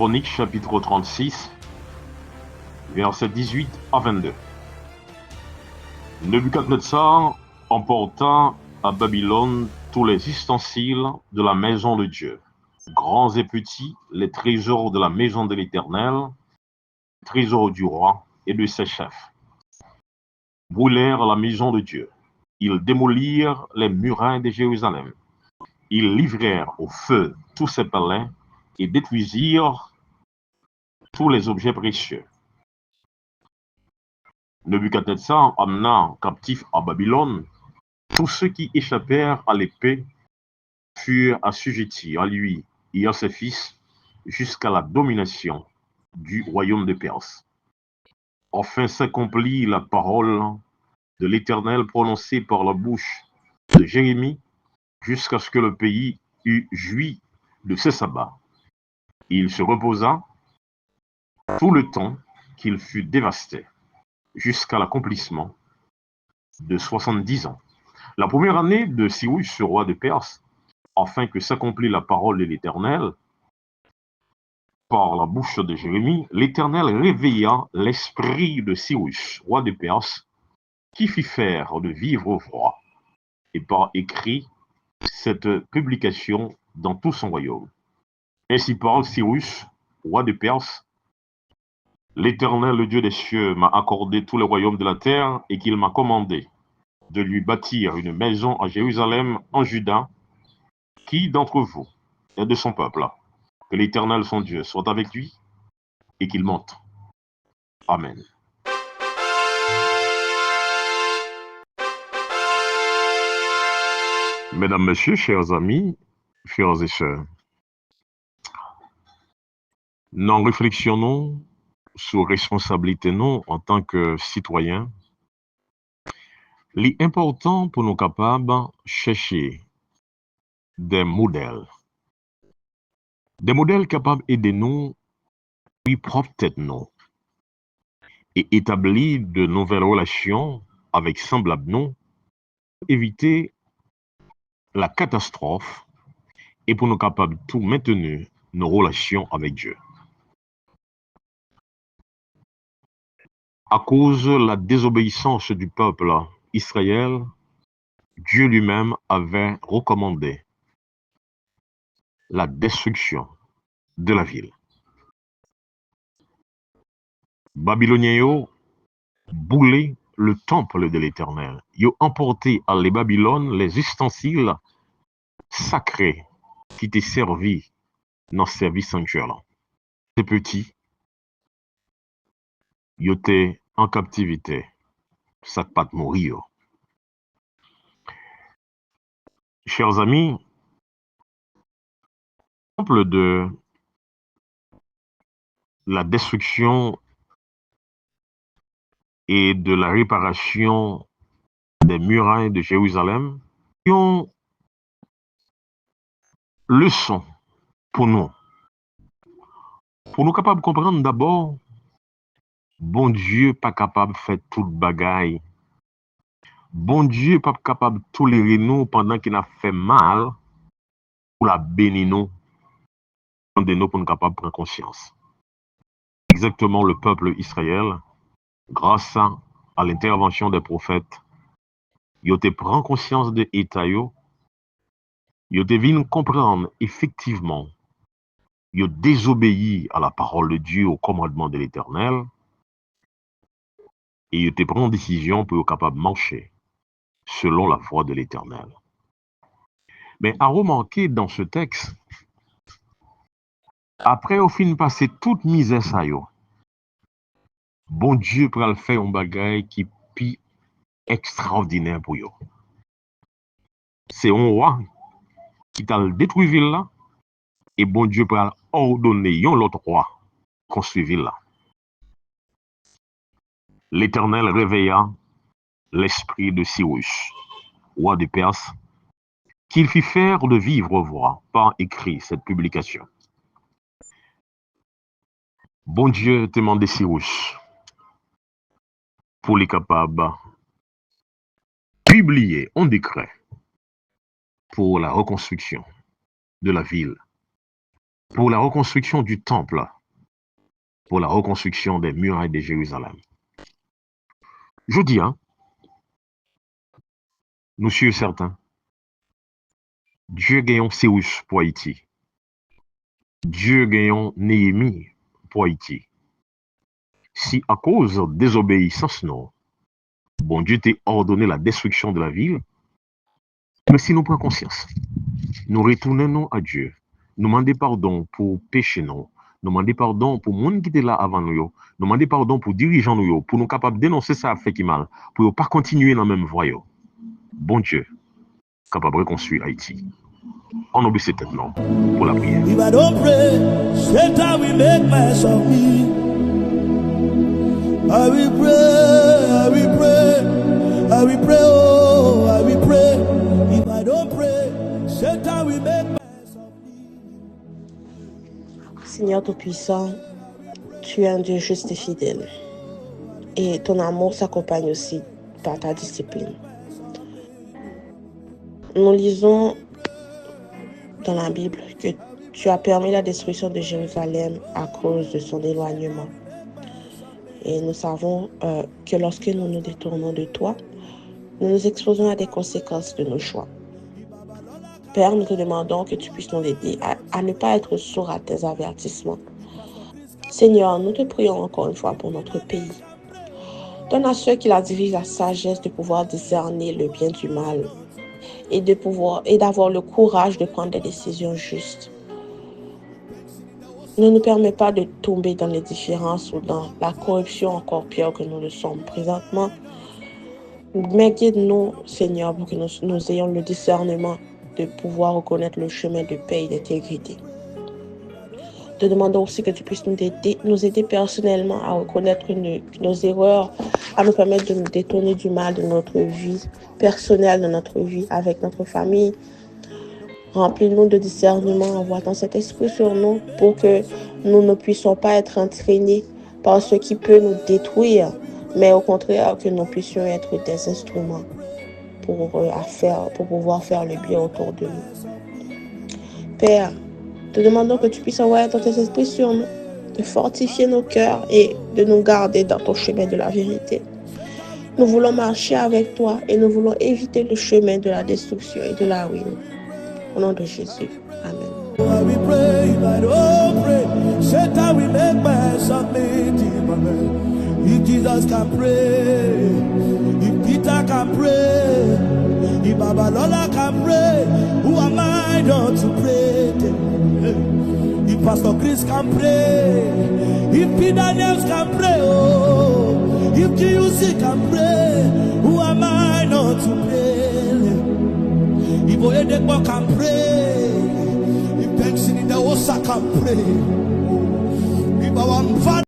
Chroniques chapitre 36, versets 18 à 22. Nebuchadnezzar emporta à Babylone tous les ustensiles de la maison de Dieu, grands et petits, les trésors de la maison de l'Éternel, les trésors du roi et de ses chefs. Brûlèrent la maison de Dieu. Ils démolirent les murailles de Jérusalem. Ils livrèrent au feu tous ses palais et détruisirent tous les objets précieux. Nebuchadnezzar amena captifs à Babylone tous ceux qui échappèrent à l'épée furent assujettis à lui et à ses fils jusqu'à la domination du royaume de Perse. Enfin s'accomplit la parole de l'Éternel prononcée par la bouche de Jérémie jusqu'à ce que le pays eût joui de ses sabbats. Il se reposa tout le temps qu'il fut dévasté, jusqu'à l'accomplissement de 70 ans. La première année de Cyrus, roi de Perse, afin que s'accomplisse la parole de l'Éternel par la bouche de Jérémie, l'Éternel réveilla l'esprit de Cyrus, roi de Perse, qui fit faire de vivre roi, et par écrit cette publication dans tout son royaume. Ainsi parle Cyrus, roi de Perse: L'Éternel, le Dieu des cieux, m'a accordé tous les royaumes de la terre, et qu'il m'a commandé de lui bâtir une maison à Jérusalem, en Juda. Qui d'entre vous est de son peuple? Que l'Éternel, son Dieu, soit avec lui, et qu'il monte. Amen. Mesdames, Messieurs, chers amis, frères et sœurs, nous réflexionnons sur responsabilité nous en tant que citoyens. L'important pour nous capables de chercher des modèles capables d'aider nous, puis propre tête nous, et établir de nouvelles relations avec semblables nous, éviter la catastrophe et pour nous capables de tout maintenir nos relations avec Dieu. À cause de la désobéissance du peuple Israël, Dieu lui-même avait recommandé la destruction de la ville. Babyloniens ont boulé le temple de l'Éternel. Ils ont emporté à les Babylone les ustensiles sacrés qui étaient servis dans le service sanctuaire. Ces petits, ils étaient en captivité. Ça ne pas mourir. Chers amis, l'exemple de la destruction et de la réparation des murailles de Jérusalem, qui ont leçon pour nous capables de comprendre d'abord, bon Dieu pas capable de faire toute bagaille. Bon Dieu pas capable de tolérer nous pendant qu'il a fait mal pour la bénir nous, de nous pour nous capables de prendre conscience. Exactement le peuple Israël, grâce à l'intervention des prophètes, ils ont pris conscience de l'état, ils ont vu comprendre effectivement, ils ont désobéi à la parole de Dieu, au commandement de l'Éternel, et ils ont pris une décision pour être capable de marcher selon la voie de l'Éternel. Mais à remarquer dans ce texte, après au fin passer toute misère ça yo, bon Dieu pour le faire un bagage qui est extraordinaire pour eux. C'est un roi qui t'a détruit ville là, et bon Dieu pour ordonner un autre roi construire ville là. L'Éternel réveilla l'esprit de Cyrus, roi de Perse, qu'il fit faire de vivre voix par écrit cette publication. Bon Dieu te demande Cyrus pour les capables publier un décret pour la reconstruction de la ville pour la reconstruction du temple, pour la reconstruction des murailles de Jérusalem. Je dis, nous sommes certains, Dieu gagne Cyrus pour Haïti. Dieu gagne Néhémie pour Haïti. Si à cause de désobéissance, non, bon Dieu t'a ordonné la destruction de la ville, mais si nous prenons conscience, nous retournons à Dieu, nous demandons pardon pour péché, non, nous demandons pardon pour les gens qui étaient là avant nous, nous demandons pardon pour les dirigeants, pour nous capables de dénoncer ça fait qui mal, pour ne pas continuer dans la même voie. Bon Dieu, capable de reconstruire Haïti. On oublie cette tête, non, pour la prière. If I don't pray, Satan will make mess of me. I will pray, I will pray, I will pray, oh, I will pray. If I don't pray, Satan will make mess of me. Seigneur Tout-Puissant, tu es un Dieu juste et fidèle. Et ton amour s'accompagne aussi par ta discipline. Nous lisons dans la Bible que tu as permis la destruction de Jérusalem à cause de son éloignement. Et nous savons que lorsque nous nous détournons de toi, nous nous exposons à des conséquences de nos choix. Père, nous te demandons que tu puisses nous aider à ne pas être sourds à tes avertissements. Seigneur, nous te prions encore une fois pour notre pays. Donne à ceux qui la dirigent la sagesse de pouvoir discerner le bien du mal et d'avoir le courage de prendre des décisions justes. Ne nous permets pas de tomber dans les différences ou dans la corruption encore pire que nous le sommes présentement. Mais guide-nous, Seigneur, pour que nous ayons le discernement de pouvoir reconnaître le chemin de paix et d'intégrité. Te demandons aussi que tu puisses nous aider personnellement à reconnaître nos erreurs, à nous permettre de nous détourner du mal de notre vie personnelle, de notre vie avec notre famille. Remplis-nous de discernement, envoie ton Saint-Esprit sur nous pour que nous ne puissions pas être entraînés par ce qui peut nous détruire, mais au contraire que nous puissions être des instruments pour pouvoir faire le bien autour de nous. Père, te demandons que tu puisses envoyer ton Saint-Esprit sur nous, de fortifier nos cœurs et de nous garder dans ton chemin de la vérité. Nous voulons marcher avec toi et nous voulons éviter le chemin de la destruction et de la ruine. Au nom de Jésus. Amen. I will pray, if I don't pray, Satan will make mess of me. If Jesus can pray, if Peter can pray, if Babalola can pray, who am I not to pray? If Pastor Chris can pray, if Peter Daniels can pray, oh, if GUC can pray, who am I not to pray? If Oyedepo can pray, if Benson in the Osa can pray, if our father